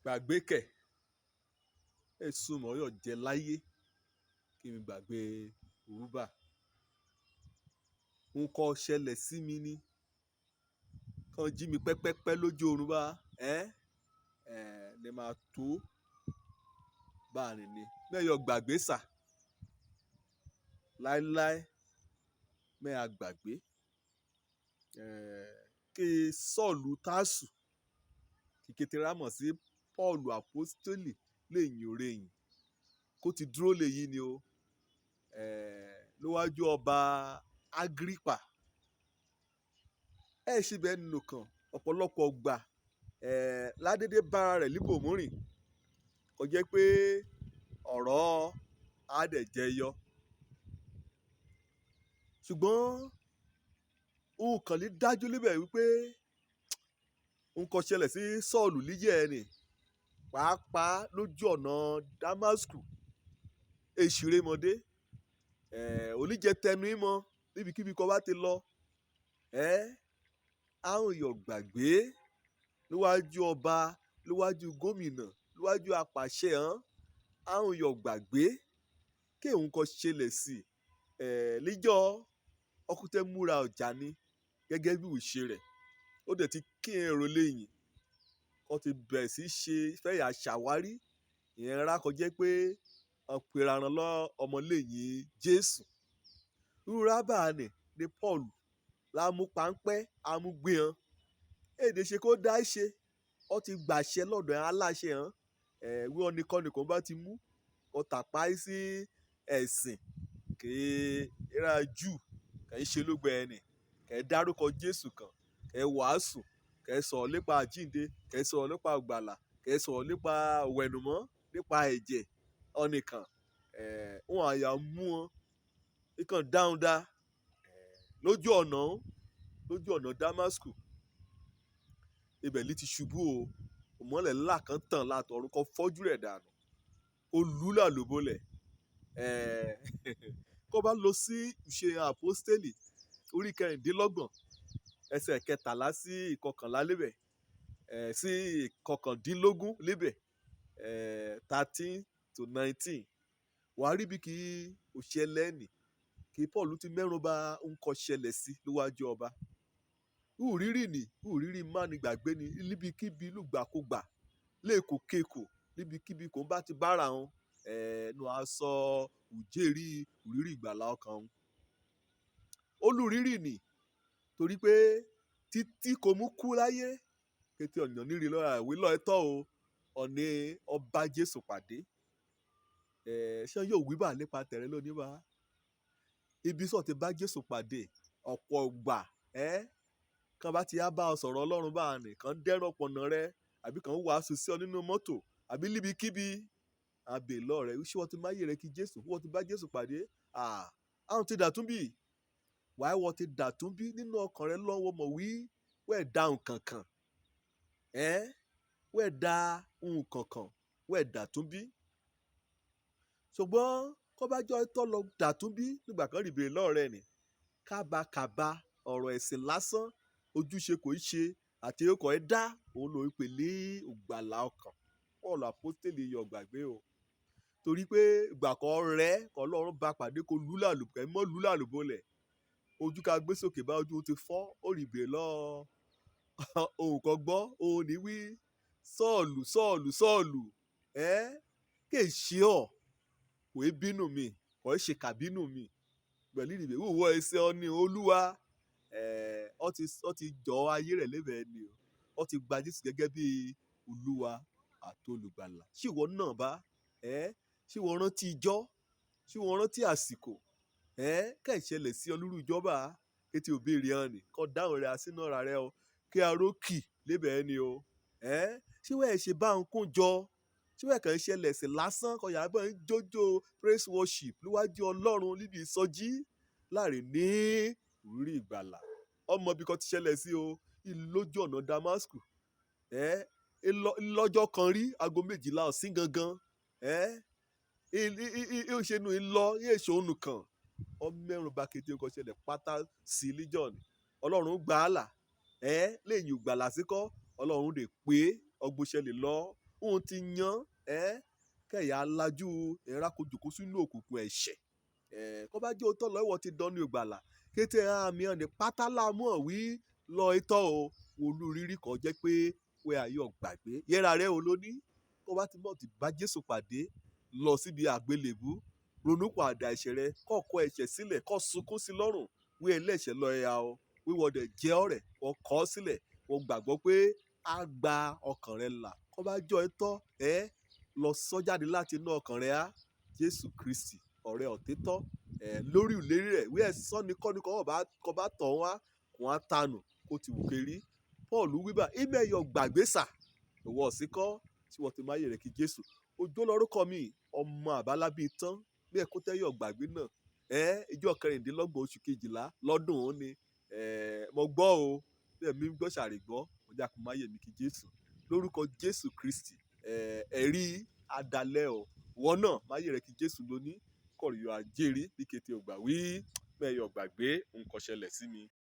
gbàgbé kẹ̀ èsùn mọ́ yọ̀ jẹ́ láyé kí n gbàgbé òrùbà. Nǹkan ṣẹlẹ̀ sí mi ni kàn jí mi pẹ́pẹ́pẹ́ lójú oorun bá lè máa tó báàrin ni mẹ́yọ̀ gbàgbé sà láéláé mẹ́ a gbàgbé kí Sọ́ọ̀lù Tásù kìkìtìrà mọ̀ sí Pọ́ọ̀lù àpọ́stélì lè yìn òre yìn kó ti dúró lè yí ni o níwájú ọba Ágírípà ṣì bẹ́ẹ̀ nínú kan ọ̀pọ̀lọpọ̀ gbà ládédé bára rẹ̀ líbòmúrìn kò jẹ́ pé ọ̀rọ̀ á dẹ̀ jẹyọ ṣùgbọ́n òun kàn lè dájú níbẹ̀ wípé nǹkan ṣẹlẹ̀ sí Sọ́ọ̀lù níyẹ̀ ẹni pàápàá lójú ọ̀nà Damascus èṣìrèmọdé oníjẹ tẹnu ìmọ̀ níbikíbi kan bá ti lọ àwọn èèyàn gbàgbé níwájú ọba níwájú gómìnà níwájú apàṣẹ àwọn èèyàn gbàgbé kí òun kan ṣẹlẹ̀ sí níjọ́ ọkùtẹ́ múra ọjà ni gẹ́gẹ́ bí ìṣe rẹ̀ ó dẹ̀ ti kí èrò lẹ́yìn wọ́n ti bẹ̀rẹ̀ sí ṣe fẹ́yà ṣàwárí ìyẹn rákọjẹ́ pé ọ̀pẹ̀rànà lọ ọmọlẹ́yìn Jésù rúra báàní ní Paul lámúpáńpẹ́ amúgbéhàn èdè ṣe kó dá ṣe ó ti gbàṣẹ lọ́dọ̀ aláṣẹ wí ọ́nìkan nìkan bá ti mú ọ̀tàpá sí ẹ̀sìn kì í ra jù kì í ṣe lógbẹ ẹni kì í dárúkọ Jésù kan kì í wàásù kì í sọ̀rọ̀ nípa àjíǹde kì í sọ̀rọ̀ nípa ògbàlà kì í sọ̀rọ̀ nípa òwẹ̀nùmọ́ nípa ẹ̀jẹ̀ ọ̀nìkan wọn àyà mú wọn ikàn dáhùn dá lójú ọ̀nà Damascus ibẹ̀ ló ti ṣubú o òmọ́lẹ̀ ńlá kan tàn látọ̀run kan fọ́jú rẹ̀ dànù ó lùlà lóbólẹ̀ kó bá lọ sí ìṣe àpọ́stélì orí 26 ẹsẹ̀ 13 sí 11 lébẹ̀ sí 19 lébẹ̀ 13 to 19 wàá rí bí kí òṣèlè nì kí Paul ti mẹ́rùn bà nǹkan ṣẹlẹ̀ sí níwájú ọba ìrírí má ní gbàgbé ni níbikíbi lùgbàkúgbà lẹ́ẹ̀kọ́kẹ́kọ̀ níbikíbi kò bá ti bára wọn nù aṣọ òjèrí ìrírí ìgbàlá ọkàn wọn olùrírí ni torí pé títí kò mú kú láyé kété ọ̀nà nírí lọ́ra ìwé lọ́ọ́ ẹ̀tọ́ o ọ̀nà ọba Jésù pàdé ṣé yóò wí bà nípa tẹ̀rẹ́ lónìí bá ibi sọ̀ ti bá Jésù pàdé ọ̀pọ̀ gbà kan bá ti yá bá ọ sọ̀rọ̀ Ọlọ́run bá a nìkan dẹ́rọ̀ pọ̀nà rẹ àbí kan wàásù sí ọ nínú mọ́tò àbí níbikíbi àbè lọ rẹ ṣé wọ́n ti máyé rẹ kí Jésù wọ́n ti bá Jésù pàdé àwọn ti dàtún bí wàá wọ́n ti dàtún bí nínú ọkàn rẹ lọ́wọ́ mọ̀ wí wẹ́ẹ̀ dá nǹkan kan wẹ́ẹ̀ dá nǹkan kan wẹ́ẹ̀ dàtún bí ṣùgbọ́n kọ́bájọ́ tọ́ lọ dàtún bí nígbà kan rìbèrè lọ́ọ̀rẹ́ ni kábàkàbà ọ̀rọ̀ ẹ̀sìn lásán ojúṣe kò í ṣe àti ọkọ̀ ẹ̀ dá òun ló ń pè ní ògbàlà ọkàn Paul àpọ́stélì yọ gbàgbé o torí pé ìgbà kan rẹ̀ Ọlọ́run bá pàdé kó lùlàlùbọ́lẹ̀ ojú ká gbé sókè bá ojú ti fọ́ ó rìbèrè lọ ohun kan gbọ́ òun ní wí Sọ́ọ̀lù kè ṣe ọ́ kò é bínú mi kò é ṣe kàbínú mi pẹ̀lú ìrìbẹ̀ wúwo ẹsẹ̀ ọ ní Olúwa ọ ti jọ ayé rẹ̀ lébẹ̀ẹ́ ni ọ ti gba Jésù gẹ́gẹ́ bí Olúwa àti olùgbàlà ṣé ìwọ náà bá ṣé ìwọ rántí ijọ́ ṣé ìwọ rántí àsìkò kẹ́ẹ̀ṣẹlẹ̀ sí ọlúrú ìjọba ètò òbéèrè hàn ní kọ́ dáhùn rẹ̀ àsínú ọ̀rà rẹ̀ o kí arókì lébẹ̀ẹ́ ni o ṣé wẹ́ẹ̀ ṣe bá ń kún jọ ṣé wẹ́ẹ̀ kàn ń ṣẹlẹ̀ sí lásán kọ́ yàrá bọ́ ń jójó praise worship níwájú Ọlọ́run níbi ìsọjí láàrin ní ìrírí ìgbàlà ọmọ bí kan ti ṣẹlẹ̀ sí o ìlójú ọ̀nà Damascus lọ́jọ́ kan rí aago 12 ọ̀sìn gangan ìṣẹ́nu ìlọ yéèṣọ ònù kan ọmọẹ̀rùn bá kété nǹkan ṣẹlẹ̀ pátá sí legion Ọlọ́run gbà á là lẹ́yìn ìgbàlà síkọ́ Ọlọ́run lè pé ọgbọ́sẹ̀lẹ̀ lọ òun ti yan kẹ̀yà alájú ìrákojòkó sínú òkùnkùn ẹ̀ṣẹ̀ kó bá jẹ́ òótọ́ lọ́wọ́ ti dán ní ìgbàlà kété àmì ọ̀nì pátá láàmú ọ̀wí lọ itọ́ o olúrírí kan jẹ́ pé wẹ́ ayọ̀ gbàgbé yẹra rẹ o lóní kó bá ti mọ̀ ti bá Jésù pàdé lọ síbi àgbélébú ronúpìwàdà ẹ̀ṣẹ̀ rẹ kọ́kọ́ ẹ̀ṣẹ̀ sílẹ̀ kó sunkún sí lọ́rùn wí ẹlẹ́ṣẹ̀ lọ ẹ̀yà o wíwọ́dẹ̀ jẹ́ ọ̀rẹ́ wọ́n kọ̀ ọ́ sílẹ̀ wọ́n gbàgbọ́ pé á gba ọkàn rẹ là kó bá jọ itọ́ lọ sọ jáde láti inú ọkàn rẹ á Jésù Kristi ọ̀rẹ́ òtítọ́ lórí ìlérí rẹ̀ wí ẹ̀sán ni kọ́ni kọ́ bá tọ̀ wá kò á tanù kó ti wù kérí Paul wíbà ìmẹ̀yọ̀ gbàgbé sà ìwọ ọ̀sìnkọ́ tí wọ́n ti máa yẹ̀rẹ̀ kí Jésù ojú lórúkọ mi ọmọ àbálábí tán bí ẹ̀kọ́ tẹ́yọ̀ gbàgbé náà ìjọ 26 oṣù kejìlá lọ́dún òun ni mo gbọ́ o bí ẹ̀mí gbọ́ ṣàrìgbọ́ ọjà kò máa yẹ̀mí kí Jésù lórúkọ Jésù Kristi ẹ̀rí adalẹ́ o wọn náà máa yẹ̀rẹ̀ kí Jésù lónìí kọ̀rìyọ̀ àjèrè bí kété ògbà wí mẹ́yọ̀ gbàgbé nǹkan ṣẹlẹ̀ sí mi.